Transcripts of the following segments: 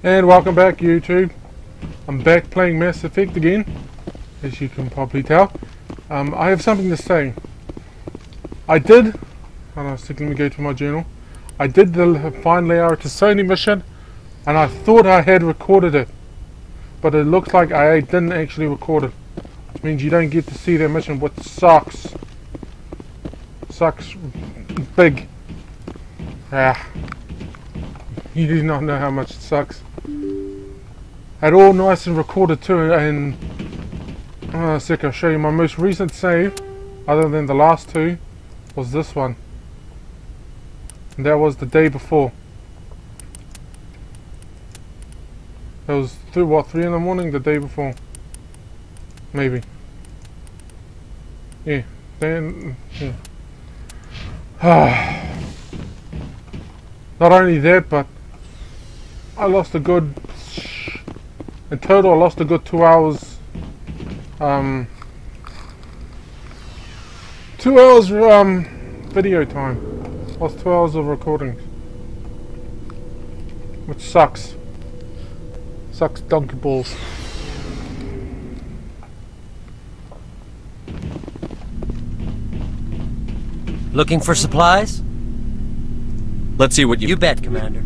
And welcome back, YouTube. I'm back playing Mass Effect again, as you can probably tell. I have something to say. Hold on a second, let me go to my journal. I did the Find Layer to Sony mission, and I thought I had recorded it. But it looks like I didn't actually record it. Which means you don't get to see that mission, which sucks. Sucks big. You do not know how much it sucks. Had all nice and recorded too, and a sec, I'll show you my most recent save, other than the last two, was this one. And that was the day before. It was 3 in the morning the day before. Maybe. Yeah. Then yeah. Not only that, but I lost a good, in total I lost a good 2 hours, 2 hours video time. Lost 2 hours of recording, which sucks. Sucks donkey balls. Looking for supplies? Let's see what you... You bet, Commander.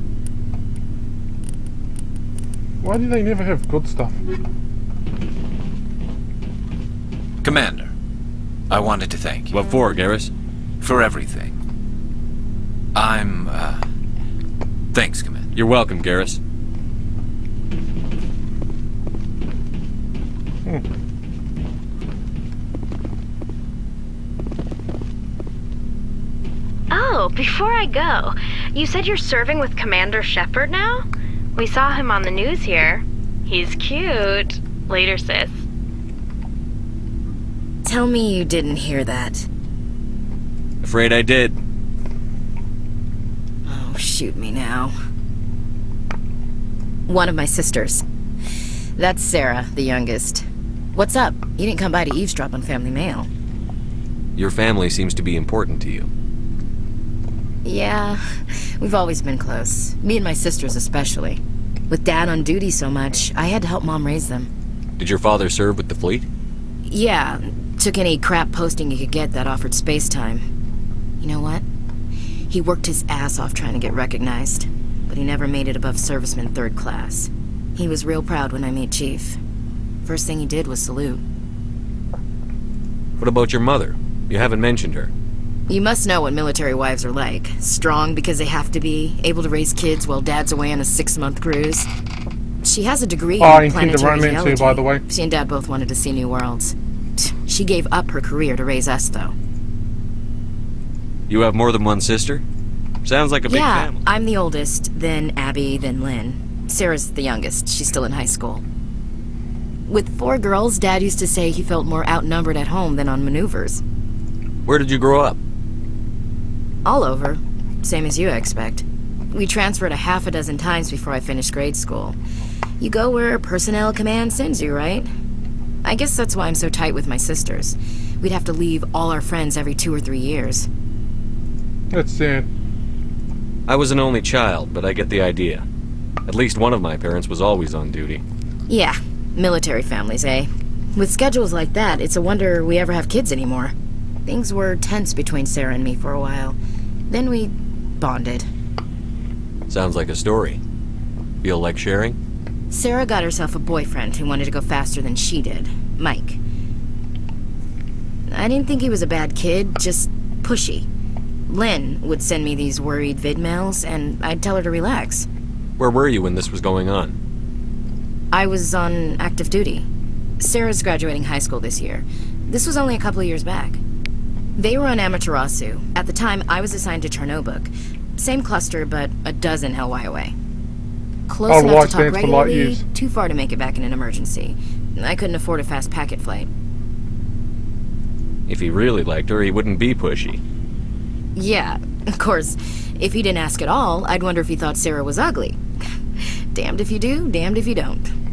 Why do they never have good stuff? Commander, I wanted to thank you. What for, Garrus? For everything. Thanks, Commander. You're welcome, Garrus. Oh, before I go, you said you're serving with Commander Shepard now? We saw him on the news here. He's cute. Later, sis. Tell me you didn't hear that. Afraid I did. Oh, shoot me now. One of my sisters. That's Sarah, the youngest. What's up? You didn't come by to eavesdrop on family mail. Your family seems to be important to you. Yeah, we've always been close. Me and my sisters especially. With Dad on duty so much, I had to help Mom raise them. Did your father serve with the fleet? Yeah, took any crap posting he could get that offered space time. You know what? He worked his ass off trying to get recognized, but he never made it above serviceman 3rd class. He was real proud when I made Chief. First thing he did was salute. What about your mother? You haven't mentioned her. You must know what military wives are like. Strong because they have to be, able to raise kids while Dad's away on a 6-month cruise. She has a degree in planetary geology. By the way. She and Dad both wanted to see new worlds. She gave up her career to raise us, though. You have more than one sister? Sounds like a big family. Yeah, I'm the oldest, then Abby, then Lynn. Sarah's the youngest. She's still in high school. With 4 girls, Dad used to say he felt more outnumbered at home than on maneuvers. Where did you grow up? All over. Same as you, I expect. We transferred a half a dozen times before I finished grade school. You go where personnel command sends you, right? I guess that's why I'm so tight with my sisters. We'd have to leave all our friends every 2 or 3 years. That's sad. I was an only child, but I get the idea. At least one of my parents was always on duty. Yeah, military families, eh? With schedules like that, it's a wonder we ever have kids anymore. Things were tense between Sarah and me for a while. Then we bonded. Sounds like a story. Feel like sharing? Sarah got herself a boyfriend who wanted to go faster than she did, Mike. I didn't think he was a bad kid, just pushy. Lynn would send me these worried vid mails, and I'd tell her to relax. Where were you when this was going on? I was on active duty. Sarah's graduating high school this year. This was only a couple of years back. They were on Amaterasu. At the time, I was assigned to Chernobog. Same cluster, but a dozen LY away. Close enough to talk regularly, too far to make it back in an emergency. I couldn't afford a fast packet flight. If he really liked her, he wouldn't be pushy. Yeah, of course. If he didn't ask at all, I'd wonder if he thought Sarah was ugly. Damned if you do, damned if you don't.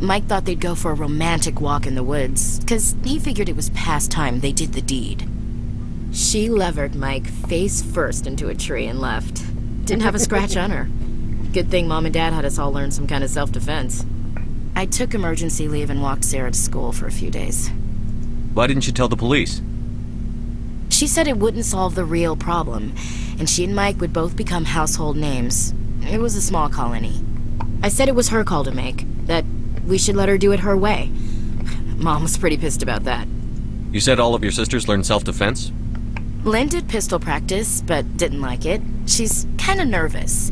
Mike thought they'd go for a romantic walk in the woods, because he figured it was past time they did the deed. She levered Mike face first into a tree and left. Didn't have a scratch on her. Good thing Mom and Dad had us all learn some kind of self-defense. I took emergency leave and walked Sarah to school for a few days. Why didn't you tell the police? She said it wouldn't solve the real problem, and she and Mike would both become household names. It was a small colony. I said it was her call to make, that we should let her do it her way. Mom was pretty pissed about that. You said all of your sisters learned self-defense? Lynn did pistol practice, but didn't like it. She's kind of nervous.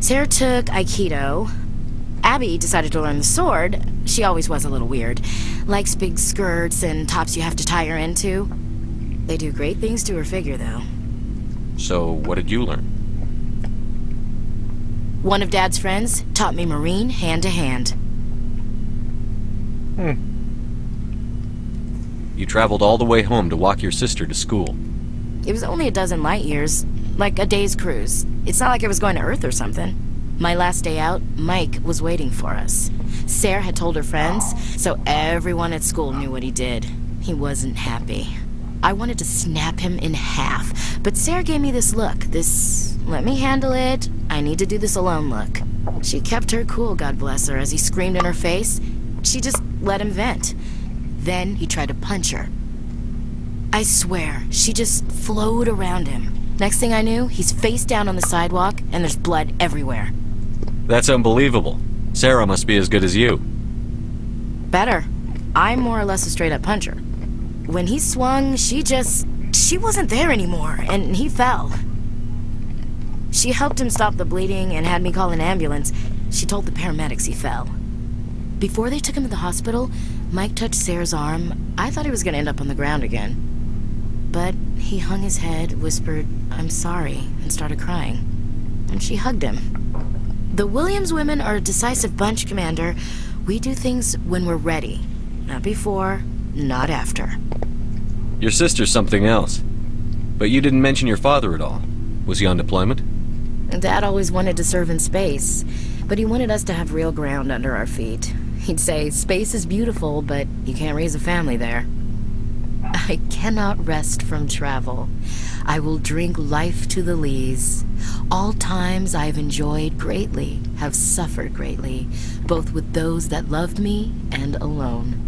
Sarah took Aikido. Abby decided to learn the sword. She always was a little weird. Likes big skirts and tops you have to tie her into. They do great things to her figure, though. So, what did you learn? One of Dad's friends taught me Marine hand-to-hand. You traveled all the way home to walk your sister to school. It was only a dozen light years, like a day's cruise. It's not like I was going to Earth or something. My last day out, Mike was waiting for us. Sarah had told her friends, so everyone at school knew what he did. He wasn't happy. I wanted to snap him in half, but Sarah gave me this look, this let me handle it, I need to do this alone look. She kept her cool, God bless her, as he screamed in her face. She just let him vent. Then he tried to punch her. I swear, she just flowed around him. Next thing I knew, he's face down on the sidewalk, and there's blood everywhere. That's unbelievable. Sarah must be as good as you. Better. I'm more or less a straight-up puncher. When he swung, she wasn't there anymore, and he fell. She helped him stop the bleeding and had me call an ambulance. She told the paramedics he fell. Before they took him to the hospital, Mike touched Sarah's arm. I thought he was going to end up on the ground again. But he hung his head, whispered, "I'm sorry," and started crying. And she hugged him. The Williams women are a decisive bunch, Commander. We do things when we're ready. Not before, not after. Your sister's something else. But you didn't mention your father at all. Was he on deployment? Dad always wanted to serve in space, but he wanted us to have real ground under our feet. He'd say, space is beautiful, but you can't raise a family there. I cannot rest from travel. I will drink life to the lees. All times I have enjoyed greatly, have suffered greatly, both with those that loved me and alone.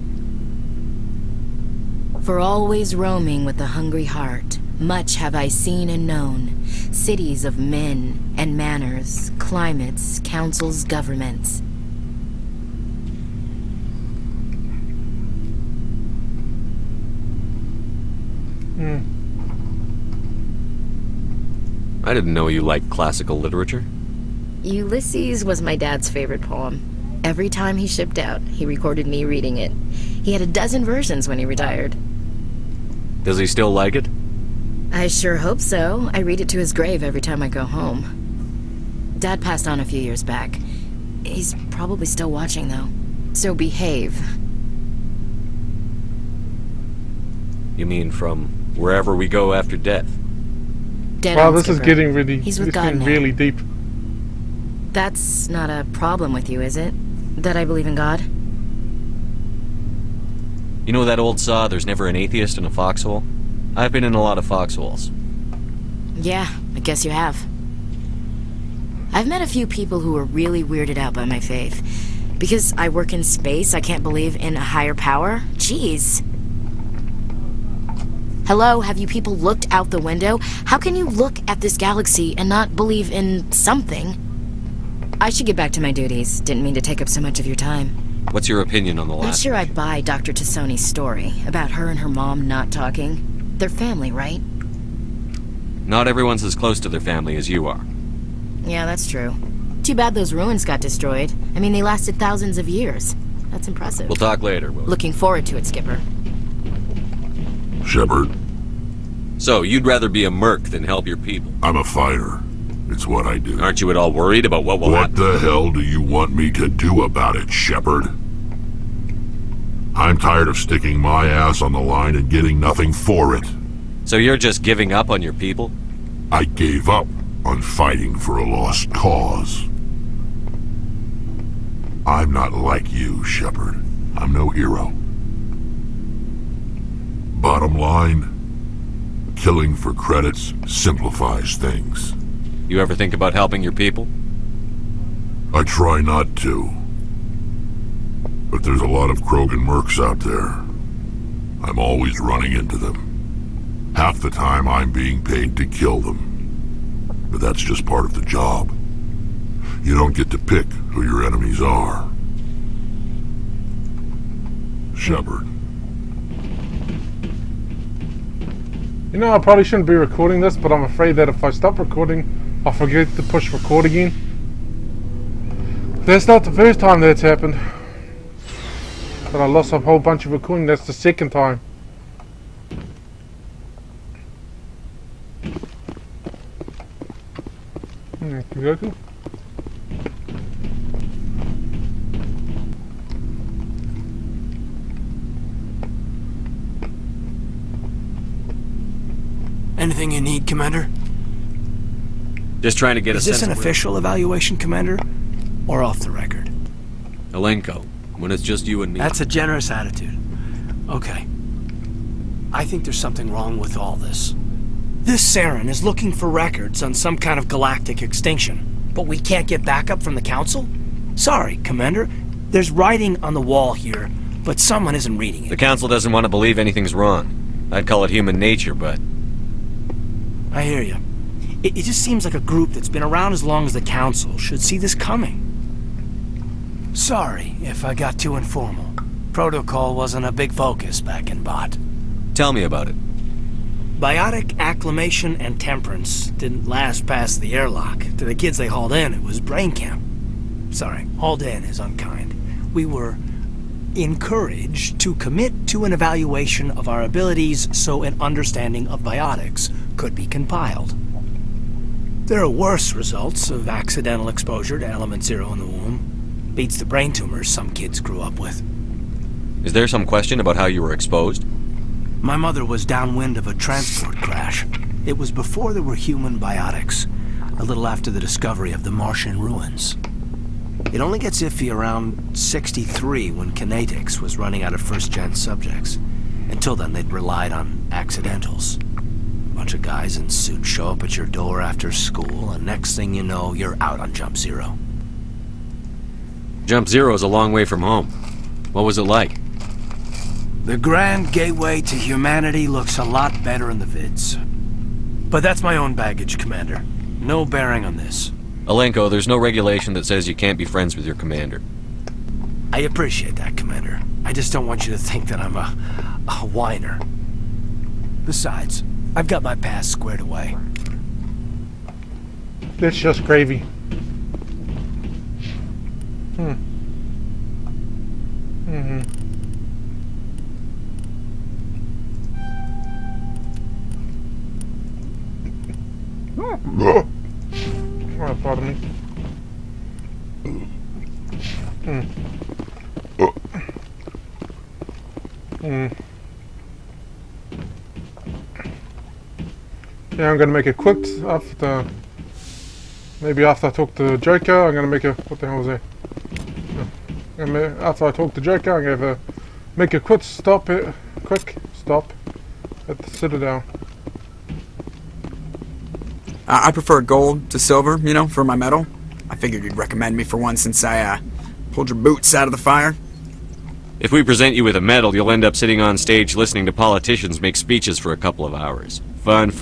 For always roaming with a hungry heart, much have I seen and known, cities of men and manners, climates, councils, governments. I didn't know you liked classical literature. Ulysses was my dad's favorite poem. Every time he shipped out, he recorded me reading it. He had a dozen versions when he retired. Does he still like it? I sure hope so. I read it to his grave every time I go home. Dad passed on a few years back. He's probably still watching, though. So behave. You mean from wherever we go after death? Dead Wow, on, this is Skipper. getting really, He's this with is God getting now. really deep. That's not a problem with you, is it? That I believe in God? You know that old saw, there's never an atheist in a foxhole? I've been in a lot of foxholes. Yeah, I guess you have. I've met a few people who were really weirded out by my faith. Because I work in space, I can't believe in a higher power? Jeez. Hello, have you people looked out the window? How can you look at this galaxy and not believe in something? I should get back to my duties. Didn't mean to take up so much of your time. What's your opinion on the Not last? sure I'd buy Dr. Tassoni's story about her and her mom not talking. They're family, right? Not everyone's as close to their family as you are. Yeah, that's true. Too bad those ruins got destroyed. I mean, they lasted thousands of years. That's impressive. We'll talk later, Will. Looking forward to it, Skipper. Shepard, So, you'd rather be a merc than help your people? I'm a fighter. It's what I do. Aren't you at all worried about what will What happen? the hell do you want me to do about it, Shepard? I'm tired of sticking my ass on the line and getting nothing for it. So you're just giving up on your people? I gave up on fighting for a lost cause. I'm not like you, Shepard. I'm no hero. Bottom line, killing for credits simplifies things. You ever think about helping your people? I try not to. But there's a lot of Krogan mercs out there. I'm always running into them. Half the time I'm being paid to kill them. But that's just part of the job. You don't get to pick who your enemies are. Shepard. You know, I probably shouldn't be recording this, but I'm afraid that if I stop recording, I'll forget to push record again. That's not the first time that's happened. But I lost a whole bunch of recording. That's the second time. Can we go to? Anything you need, Commander? Just trying to get a sense. Is this an official evaluation, Commander? Or off the record? Alenko, when it's just you and me. That's a generous attitude. Okay. I think there's something wrong with all this. This Saren is looking for records on some kind of galactic extinction. But we can't get backup from the Council? Sorry, Commander. There's writing on the wall here, but someone isn't reading it. The Council doesn't want to believe anything's wrong. I'd call it human nature, but... I hear you. It just seems like a group that's been around as long as the Council should see this coming. Sorry if I got too informal. Protocol wasn't a big focus back in Bot. Tell me about it. Biotic acclimation and temperance didn't last past the airlock. To the kids they hauled in, it was brain camp. Sorry, hauled in is unkind. We were encouraged to commit to an evaluation of our abilities so an understanding of biotics could be compiled. There are worse results of accidental exposure to Element Zero in the womb. Beats the brain tumors some kids grew up with. Is there some question about how you were exposed? My mother was downwind of a transport crash. It was before there were human biotics, a little after the discovery of the Martian ruins. It only gets iffy around 63 when Kinetics was running out of first-gen subjects. Until then, they'd relied on accidentals. Bunch of guys in suits show up at your door after school, and next thing you know, you're out on Jump Zero. Jump Zero is a long way from home. What was it like? The grand gateway to humanity looks a lot better in the vids. But that's my own baggage, Commander. No bearing on this. Alenko, there's no regulation that says you can't be friends with your commander. I appreciate that, Commander. I just don't want you to think that I'm a whiner. Besides, I've got my past squared away. That's just gravy. Oh, pardon me. Yeah, I'm gonna make it quick after. Maybe after I talk to Joker, I'm gonna make a. What the hell was that? After I talk to Joker, I'm gonna make a quick stop at the Citadel. I prefer gold to silver, you know, for my medal. I figured you'd recommend me for one since I pulled your boots out of the fire. If we present you with a medal, you'll end up sitting on stage listening to politicians make speeches for a couple of hours. Fun.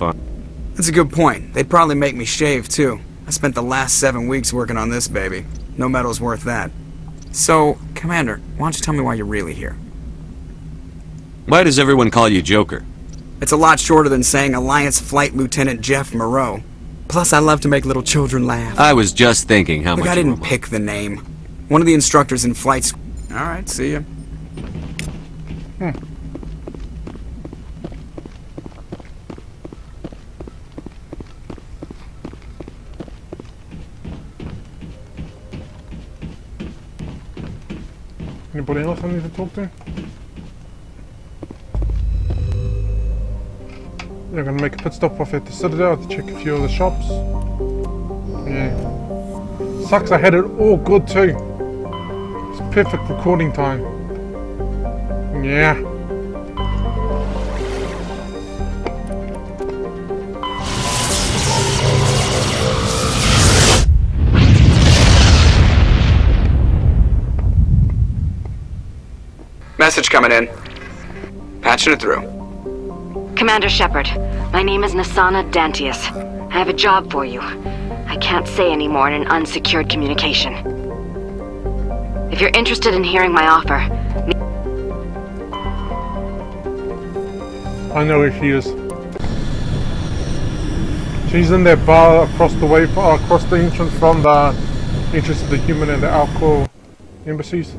That's a good point. They'd probably make me shave, too. I spent the last 7 weeks working on this baby. No medal's worth that. So, Commander, why don't you tell me why you're really here? Why does everyone call you Joker? It's a lot shorter than saying Alliance Flight Lieutenant Jeff Moreau. Plus, I love to make little children laugh. I was just thinking how much. Look, I didn't pick the name. One of the instructors in flight. Alright, see ya. Anybody else I need to talk to? Yeah, I'm gonna make a pit stop off at the Citadel to check a few of the shops. Yeah. Sucks I had it all good too. It's perfect recording time. Yeah. coming in. Patching it through. Commander Shepard, my name is Nasana Dantius. I have a job for you. I can't say any more in an unsecured communication. If you're interested in hearing my offer... I know where she is. She's in that bar across the way, across the entrance from the entrance to the human and the alcohol embassies.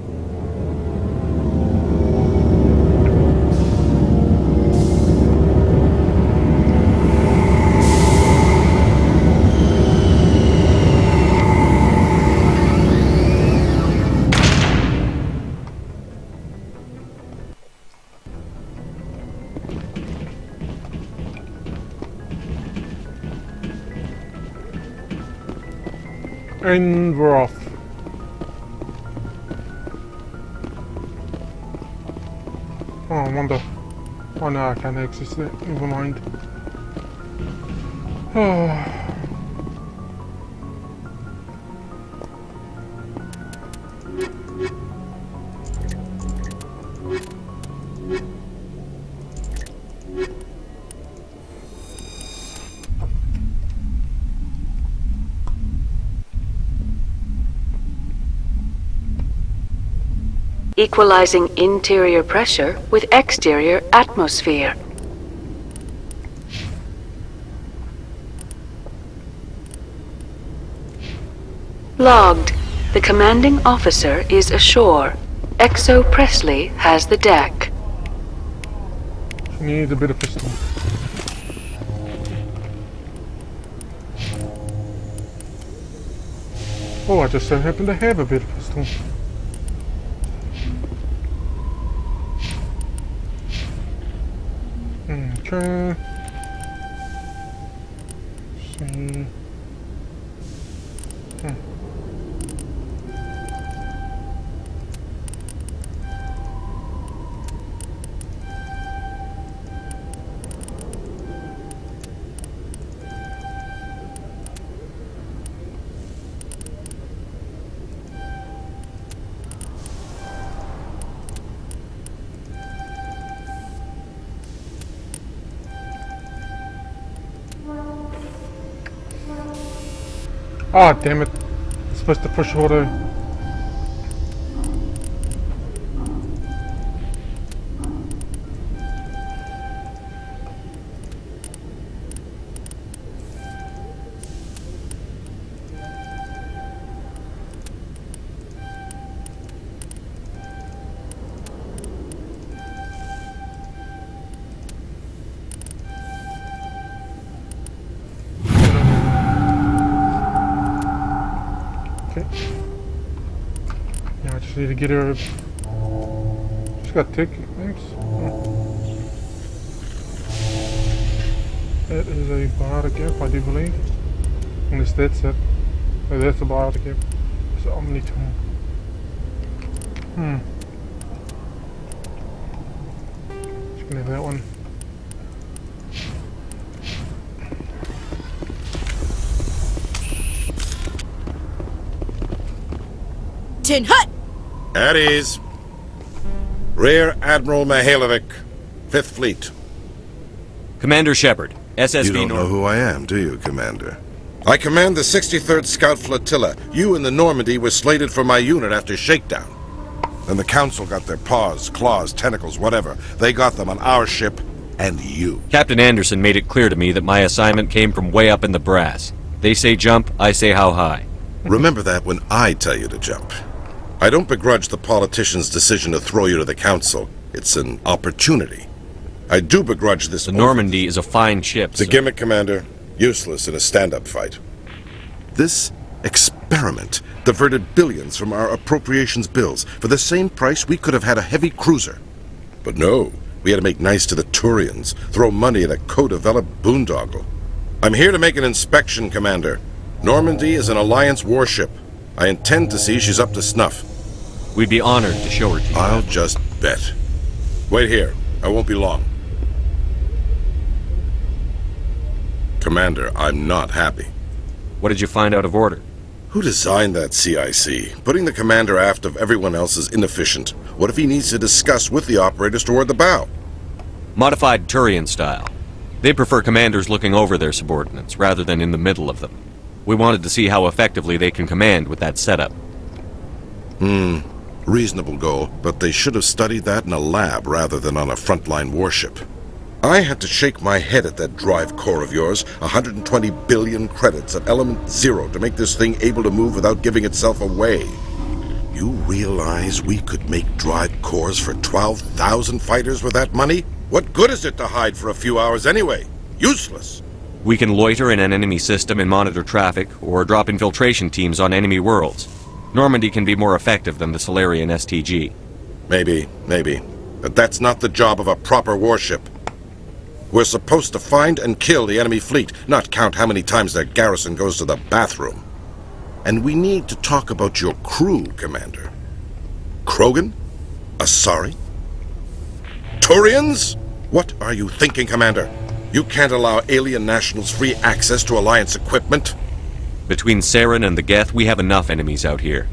And we're off. Oh, I wonder. Oh no, I can't access that. Never mind. Oh. Equalizing interior pressure with exterior atmosphere. Logged. The commanding officer is ashore. Exo Presley has the deck. She needs a bit of pistol. Oh, I just so happen to have a bit of pistol. Okay. See. Ah, oh, damn it. I'm supposed to push auto. Yeah, I just need to get her. She's got tick. Thanks. That is a biotic gap, I do believe. Unless that's it. Oh, that's a biotic gap. It's an omni-tool. Just gonna have that one. Tin Hut! At ease. Rear Admiral Mihailovic, 5th Fleet. Commander Shepard, SSV You don't know who I am, do you, Commander? I command the 63rd Scout Flotilla. You and the Normandy were slated for my unit after shakedown. Then the Council got their paws, claws, tentacles, whatever. They got them on our ship and you. Captain Anderson made it clear to me that my assignment came from way up in the brass. They say jump, I say how high. Remember that when I tell you to jump. I don't begrudge the politician's decision to throw you to the Council. It's an opportunity. I do begrudge this... The Normandy is a fine ship, It's a gimmick, Commander. Useless in a stand-up fight. This experiment diverted billions from our appropriations bills. For the same price, we could have had a heavy cruiser. But no, we had to make nice to the Turians, throw money at a co-developed boondoggle. I'm here to make an inspection, Commander. Normandy is an Alliance warship. I intend to see she's up to snuff. We'd be honored to show her to you. I'll just bet. Wait here. I won't be long. Commander, I'm not happy. What did you find out of order? Who designed that CIC? Putting the commander aft of everyone else is inefficient. What if he needs to discuss with the operators toward the bow? Modified Turian style. They prefer commanders looking over their subordinates, rather than in the middle of them. We wanted to see how effectively they can command with that setup. Reasonable goal, but they should have studied that in a lab rather than on a frontline warship. I had to shake my head at that drive core of yours. 120 billion credits at element 0 to make this thing able to move without giving itself away. You realize we could make drive cores for 12,000 fighters with that money? What good is it to hide for a few hours anyway? Useless. We can loiter in an enemy system and monitor traffic, or drop infiltration teams on enemy worlds. Normandy can be more effective than the Solarian STG. Maybe. But that's not the job of a proper warship. We're supposed to find and kill the enemy fleet, not count how many times their garrison goes to the bathroom. And we need to talk about your crew, Commander. Krogan? Asari? Turians? What are you thinking, Commander? You can't allow alien nationals free access to Alliance equipment. Between Saren and the Geth, we have enough enemies out here.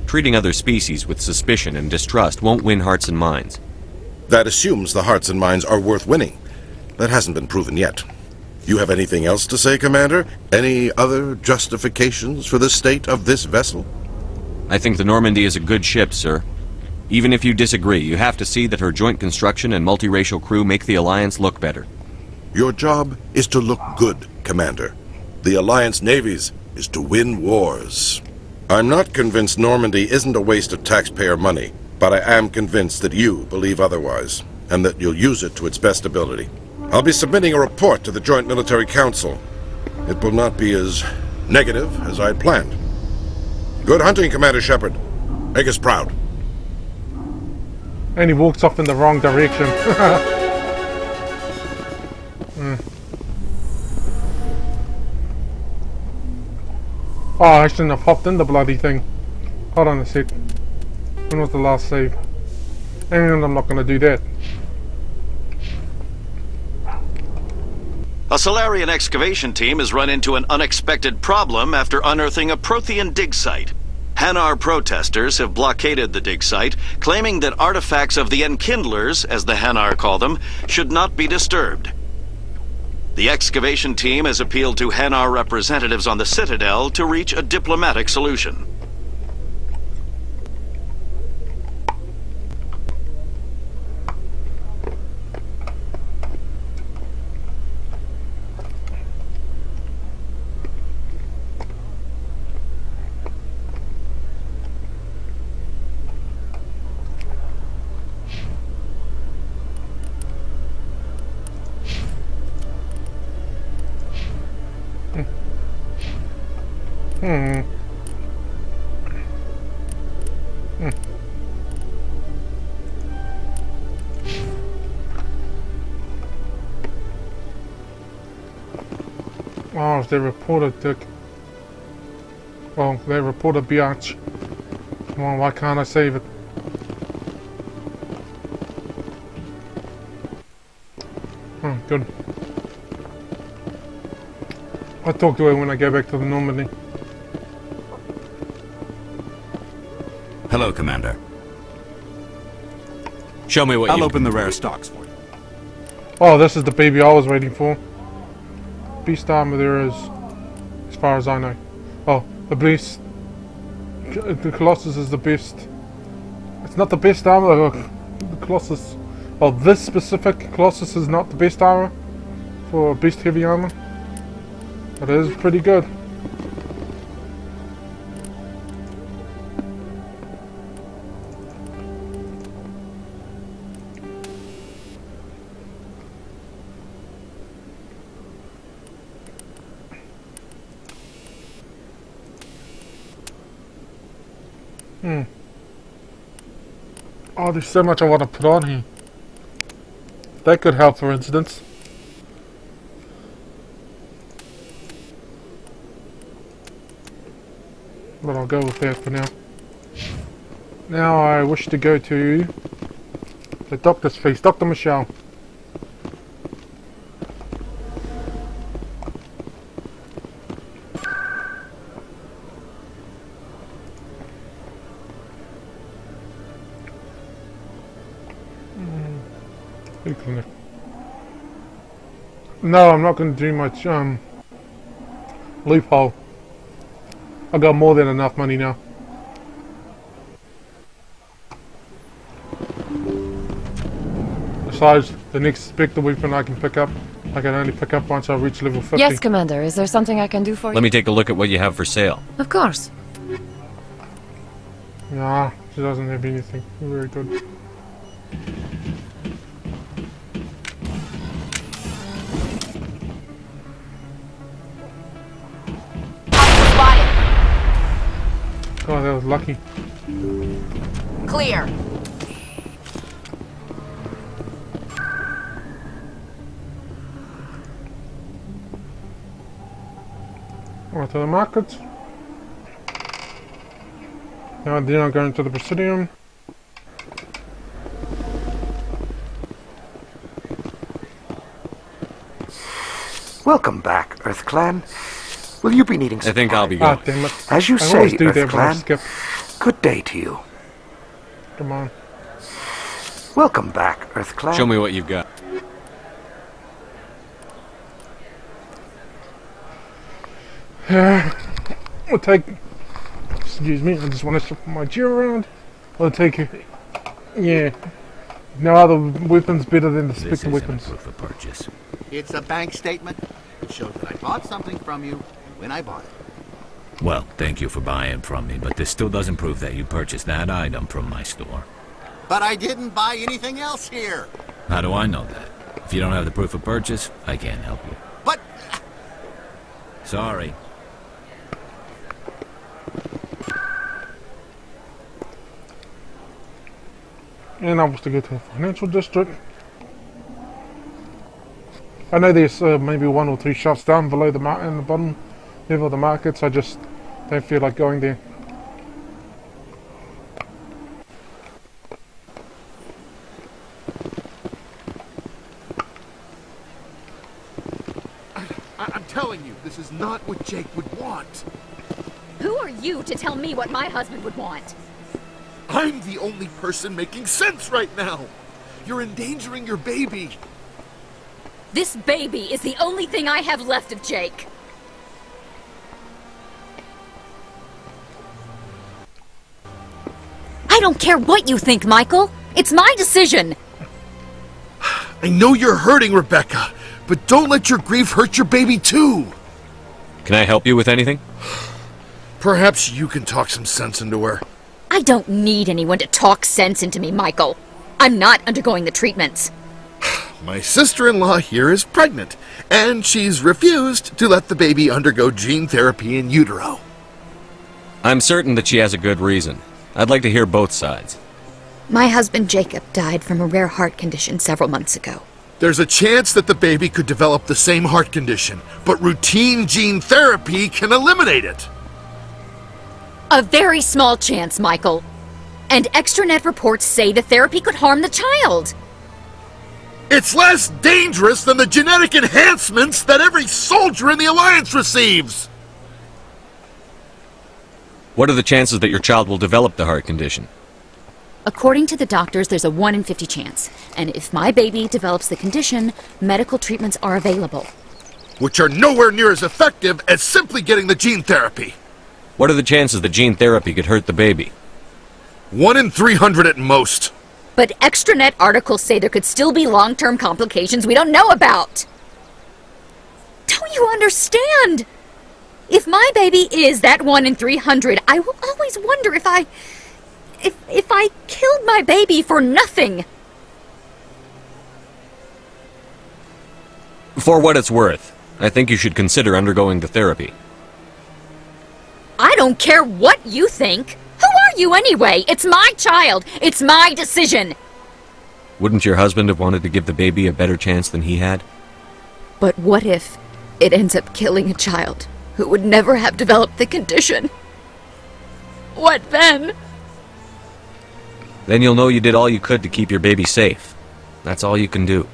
Treating other species with suspicion and distrust won't win hearts and minds. That assumes the hearts and minds are worth winning. That hasn't been proven yet. You have anything else to say, Commander? Any other justifications for the state of this vessel? I think the Normandy is a good ship, sir. Even if you disagree, you have to see that her joint construction and multiracial crew make the Alliance look better. Your job is to look good, Commander. The Alliance navies is to win wars. I'm not convinced Normandy isn't a waste of taxpayer money, but I am convinced that you believe otherwise, and that you'll use it to its best ability. I'll be submitting a report to the Joint Military Council. It will not be as negative as I'd planned. Good hunting, Commander Shepard. Make us proud. And he walks off in the wrong direction. Oh, I shouldn't have hopped in the bloody thing. Hold on a sec. When was the last save? And I'm not going to do that. A Solarian excavation team has run into an unexpected problem after unearthing a Prothean dig site. Hanar protesters have blockaded the dig site, claiming that artifacts of the Enkindlers, as the Hanar call them, should not be disturbed. The excavation team has appealed to Hanar representatives on the Citadel to reach a diplomatic solution. Oh, they reported Dick. Well, they reported Biatch. Well, why can't I save it? Oh, good. I'll talk to her when I go back to the Normandy. Hello, Commander. Show me what I'll open the rare stocks for you. Oh, this is the baby I was waiting for. Beast armor there is, as far as I know. Oh, the beast. The Colossus is the best. It's not the best armor. The Colossus. Well, this specific Colossus is not the best armor for beast heavy armor. But it is pretty good. Oh, there's so much I want to put on here. That could help, for instance. But I'll go with that for now. Now I wish to go to the doctor's face, Dr. Michelle. No, I'm not going to do much loophole. I got more than enough money now. Besides, the next Spectre weapon I can pick up, I can only pick up once I reach level 50. Yes, Commander. Is there something I can do for you? Let me take a look at what you have for sale. Of course. Nah, she doesn't have anything. Very good. Oh, that was lucky. Clear. Right to the market. Now then I'm going to the Presidium. Welcome back, Earth Clan. Will you be needing supplies? I think I'll be going. Damn it. As you I say, always do Earth that when I Clan. skip. Good day to you. Come on. Welcome back, Earth Clan. Show me what you've got. I'll take. Excuse me, I just want to shuffle my gear around. I'll take it. Yeah. No other weapons better than the Spectre weapons. Proof of purchase. It's a bank statement. It shows that I bought something from you when I bought it. Well, thank you for buying from me, but this still doesn't prove that you purchased that item from my store. But I didn't buy anything else here. How do I know that? If you don't have the proof of purchase, I can't help you. But... Sorry. And I was to go to the financial district. I know there's maybe 1 or 3 shops down below the in the bottom level of the markets. I just don't feel like going there. I'm telling you, this is not what Jake would want. Who are you to tell me what my husband would want? I'm the only person making sense right now. You're endangering your baby. This baby is the only thing I have left of Jake. I don't care what you think, Michael. It's my decision. I know you're hurting, Rebecca, but don't let your grief hurt your baby too. Can I help you with anything? Perhaps you can talk some sense into her. I don't need anyone to talk sense into me, Michael. I'm not undergoing the treatments. My sister-in-law here is pregnant, and she's refused to let the baby undergo gene therapy in utero. I'm certain that she has a good reason. I'd like to hear both sides. My husband Jacob died from a rare heart condition several months ago. There's a chance that the baby could develop the same heart condition, but routine gene therapy can eliminate it. A very small chance, Michael. And extranet reports say the therapy could harm the child. It's less dangerous than the genetic enhancements that every soldier in the Alliance receives! What are the chances that your child will develop the heart condition? According to the doctors, there's a 1 in 50 chance. And if my baby develops the condition, medical treatments are available. Which are nowhere near as effective as simply getting the gene therapy. What are the chances that gene therapy could hurt the baby? 1 in 300 at most. But extranet articles say there could still be long-term complications we don't know about. Don't you understand? If my baby is that 1 in 300, I will always wonder if I killed my baby for nothing. For what it's worth, I think you should consider undergoing the therapy. I don't care what you think. Who are you anyway? It's my child. It's my decision. Wouldn't your husband have wanted to give the baby a better chance than he had? But what if it ends up killing a child who would never have developed the condition? What then? Then you'll know you did all you could to keep your baby safe. That's all you can do.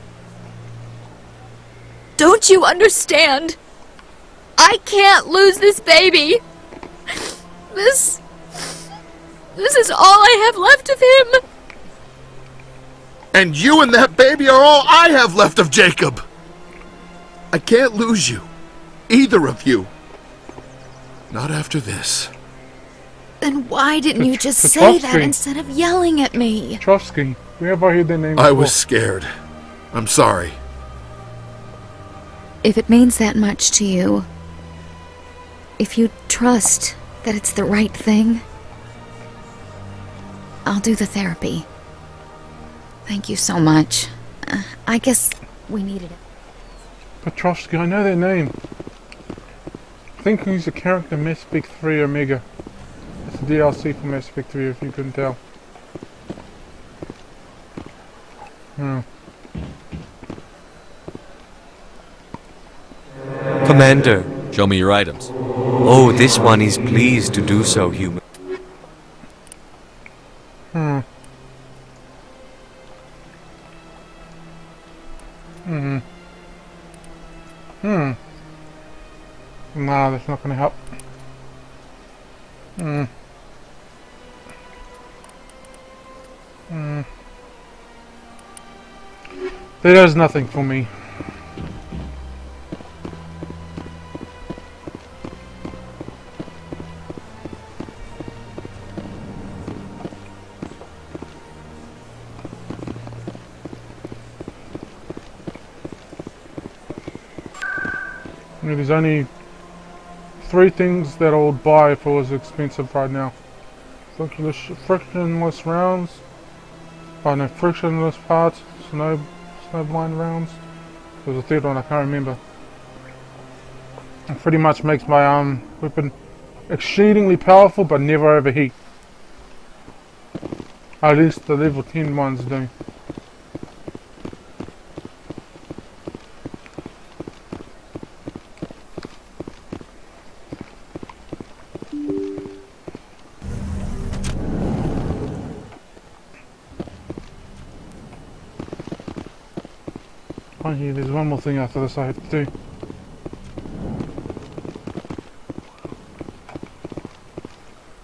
Don't you understand? I can't lose this baby. This is all I have left of him. And you and that baby are all I have left of Jacob. I can't lose you. Either of you. Not after this. Then why didn't you just say that instead of yelling at me? Petrovsky. Where have I heard their name I was scared. I'm sorry. If it means that much to you, if you trust that it's the right thing, I'll do the therapy. Thank you so much. I guess we needed it. Petrovsky, I know their name. I think he's a character in Mass Effect 3 Omega. It's a DLC for Mass Effect 3 if you couldn't tell. Commander, show me your items. Oh, this one is pleased to do so, human. Nah, that's not gonna help. That does nothing for me. There's only 3 things that I would buy if it was expensive right now. Frictionless rounds. Oh no, frictionless parts. Snowblind rounds. There was a third one, I can't remember. It pretty much makes my weapon exceedingly powerful but never overheat. At least the level 10 ones do. Oh yeah, there's one more thing after this I have to do.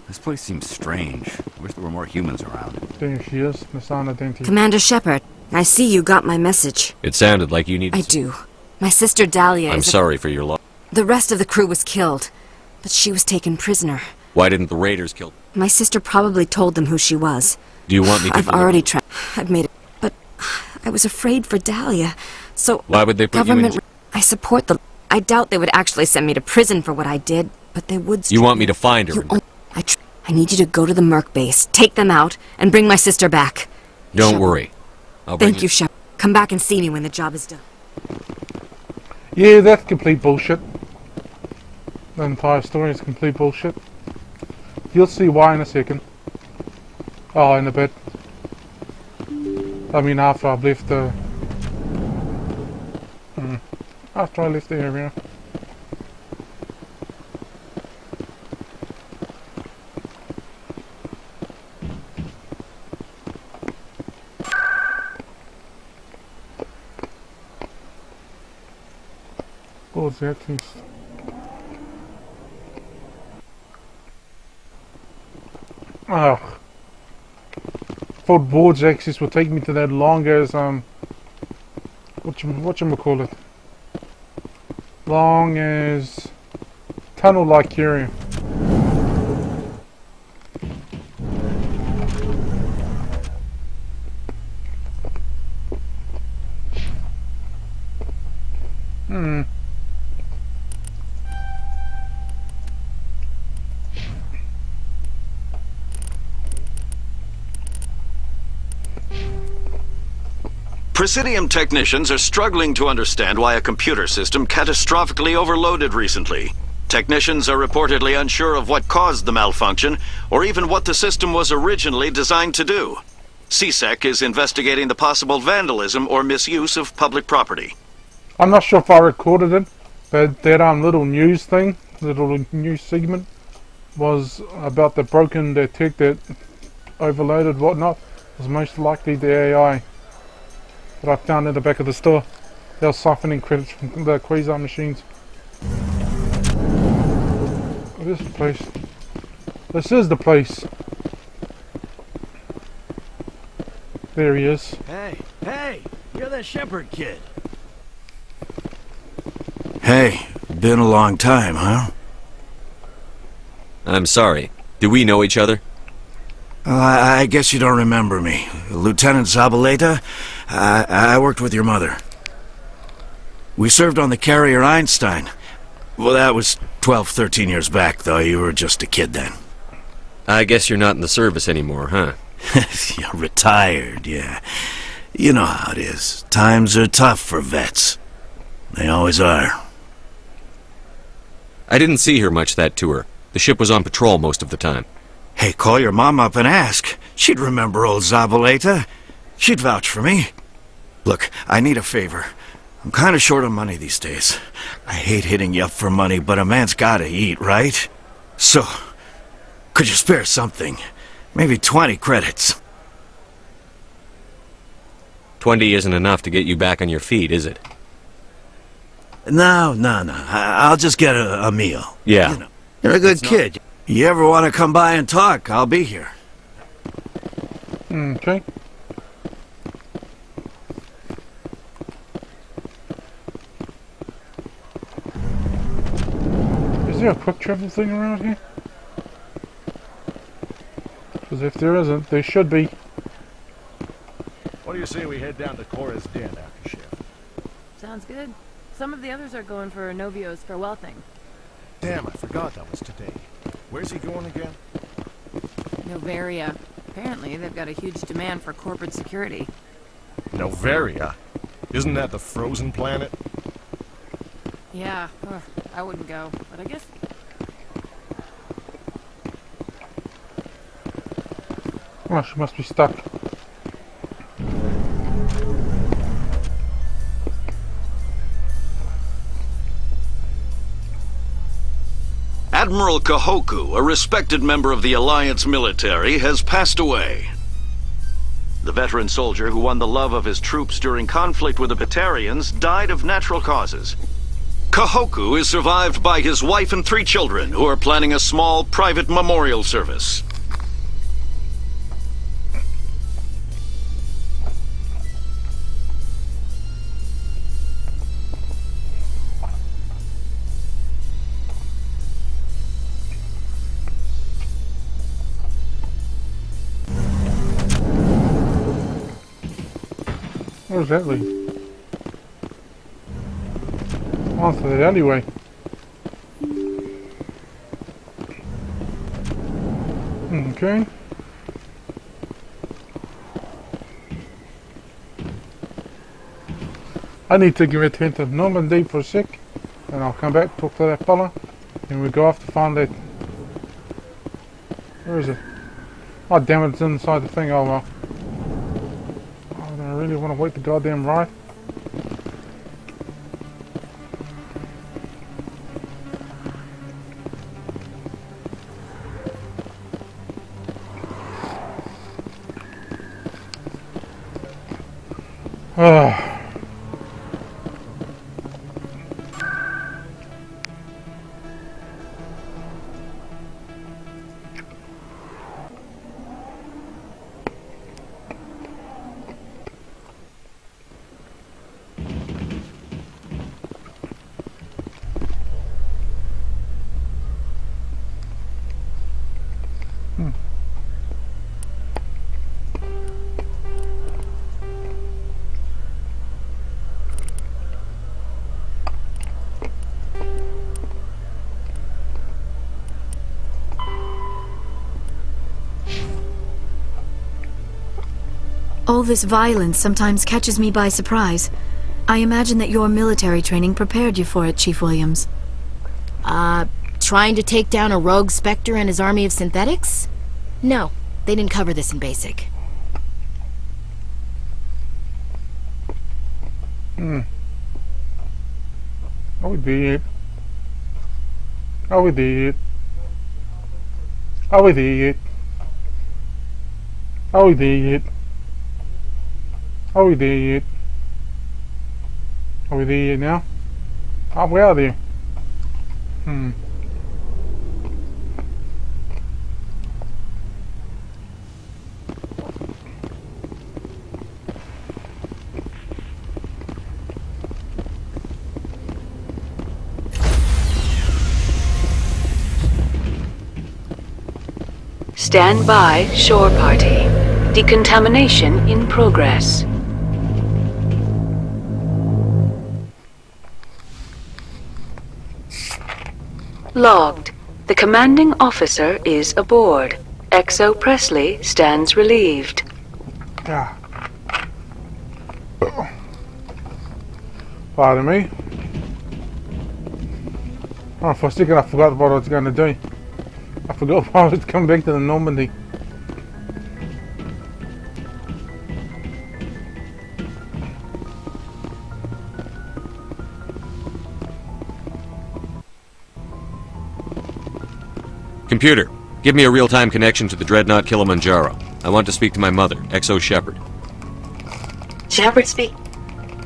This place seems strange. I wish there were more humans around. There she is, Nasana Denti. Commander Shepard, I see you got my message. It sounded like you needed... I do. My sister Dahlia I'm sorry for your loss. The rest of the crew was killed, but she was taken prisoner. Why didn't the raiders kill... My sister probably told them who she was. Do you want me to... I've already tried. I've made it. But I was afraid for Dahlia. So why would they put you in... I support the... I doubt they would actually send me to prison for what I did, but they would... You want me to find her? I need you to go to the Merc base, take them out, and bring my sister back. Don't worry. Thank you, Shepard. Come back and see me when the job is done. Yeah, that's complete bullshit. The entire story is complete bullshit. You'll see why in a second. Oh, in a bit. I mean, after I've left the... After I left the area. Oh, that is... Ugh. Thought board's access would take me to that long as whatchamacallit? Long as tunnel-like area. Presidium technicians are struggling to understand why a computer system catastrophically overloaded recently. Technicians are reportedly unsure of what caused the malfunction, or even what the system was originally designed to do. CSEC is investigating the possible vandalism or misuse of public property. I'm not sure if I recorded it, but that little news thing, little news segment, was about the broken tech that overloaded whatnot, was most likely the AI that I found in the back of the store. They were siphoning credits from the Quasar machines. This is the place. This is the place. There he is. Hey, you're the Shepherd kid. Hey, been a long time, huh? I'm sorry. Do we know each other? I guess you don't remember me. Lieutenant Zabaleta? I worked with your mother. We served on the carrier Einstein. Well, that was 12, 13 years back, though. You were just a kid then. I guess you're not in the service anymore, huh? You're retired, yeah. You know how it is. Times are tough for vets. They always are. I didn't see her much that tour. The ship was on patrol most of the time. Hey, call your mom up and ask. She'd remember old Zabaleta. She'd vouch for me. Look, I need a favor. I'm kind of short on money these days. I hate hitting you up for money, but a man's gotta eat, right? So, could you spare something? Maybe 20 credits. 20 isn't enough to get you back on your feet, is it? No. I'll just get a meal. Yeah. You know, you're a good kid. You ever want to come by and talk, I'll be here. Okay. Is there a quick travel thing around here? Because if there isn't, there should be. What do you say we head down to Cora's den after shift? Sounds good. Some of the others are going for Novio's farewell thing. Damn, I forgot that was today. Where's he going again? Novaria. Apparently, they've got a huge demand for corporate security. Novaria? Isn't that the frozen planet? Yeah, I wouldn't go, but I guess... Oh, she must be stuck. Admiral Kahoku, a respected member of the Alliance military, has passed away. The veteran soldier who won the love of his troops during conflict with the Batarians died of natural causes. Kahoku is survived by his wife and 3 children, who are planning a small private memorial service. Where's that lead? Onto the alleyway. Okay. I need to give a hint of Normandy for a sec, and I'll come back, talk to that fella, and we go off to find that. Where is it? Oh damn it, it's inside the thing. Oh well. I really want to wait the goddamn ride. All this violence sometimes catches me by surprise. I imagine that your military training prepared you for it, Chief Williams. Trying to take down a rogue Spectre and his army of synthetics? No, they didn't cover this in basic. Oh, we did. Oh, we did. Oh, we did. Oh, we did. Oh, we did. Oh, we did now. Oh, we are there. Stand by, shore party. Decontamination in progress. Logged. The commanding officer is aboard. XO Presley stands relieved. Pardon me. Oh, for a second I forgot what I was going to do. I forgot I was coming back to the Normandy. Computer, give me a real-time connection to the Dreadnought Kilimanjaro. I want to speak to my mother, XO Shepard. Shepard speak?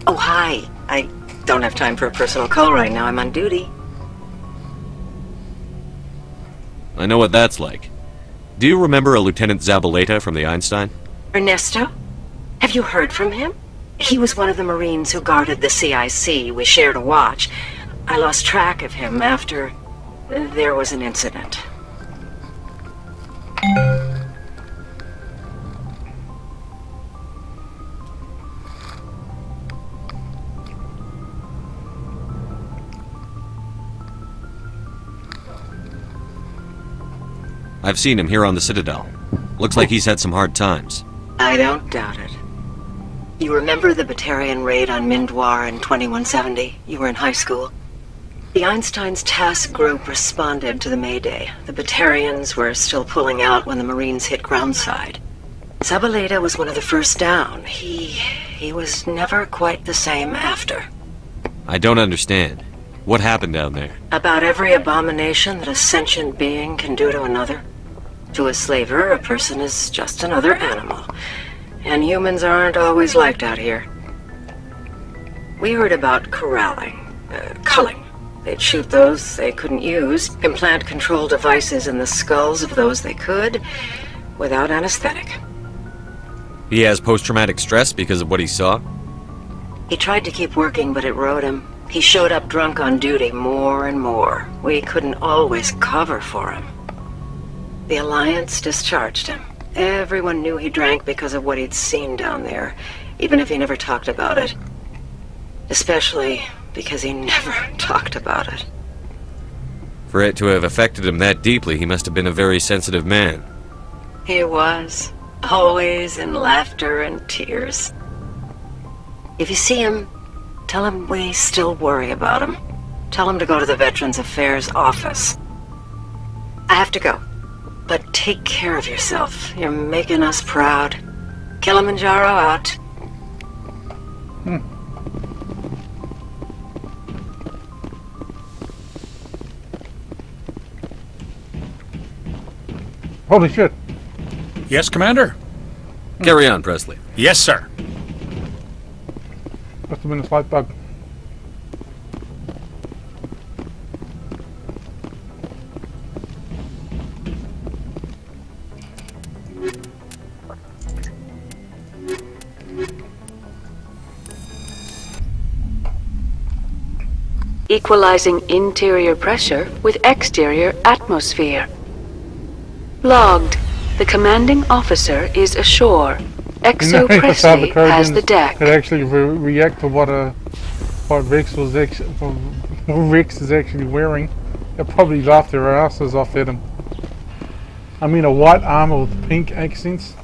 Oh, hi. I don't have time for a personal call right now. I'm on duty. I know what that's like. Do you remember a Lieutenant Zabaleta from the Einstein? Ernesto? Have you heard from him? He was one of the Marines who guarded the CIC. We shared a watch. I lost track of him after there was an incident. I've seen him here on the Citadel. Looks like he's had some hard times. I don't doubt it. You remember the Batarian raid on Mindwar in 2170? You were in high school. The Einstein's task group responded to the Mayday. The Batarians were still pulling out when the Marines hit groundside. Zabaleta was one of the first down. He was never quite the same after. I don't understand. What happened down there? About every abomination that a sentient being can do to another. To a slaver, a person is just another animal. And humans aren't always liked out here. We heard about corralling, culling. They'd shoot those they couldn't use, implant control devices in the skulls of those they could, without anesthetic. He has post-traumatic stress because of what he saw? He tried to keep working, but it rode him. He showed up drunk on duty more and more. We couldn't always cover for him. The Alliance discharged him. Everyone knew he drank because of what he'd seen down there, even if he never talked about it. Especially because he never talked about it. For it to have affected him that deeply, he must have been a very sensitive man. He was. Always in laughter and tears. If you see him, tell him we still worry about him. Tell him to go to the Veterans Affairs office. I have to go. But take care of yourself. You're making us proud. Kilimanjaro out. Holy shit. Yes, Commander? Carry on, Presley. Yes, sir. Must have been a slight bug. Equalizing interior pressure with exterior atmosphere. Logged. The commanding officer is ashore. XO Presley has the deck. It actually react to what Rex was Rex is actually wearing. They probably laughed their asses off at him. I mean, a white armor with pink accents.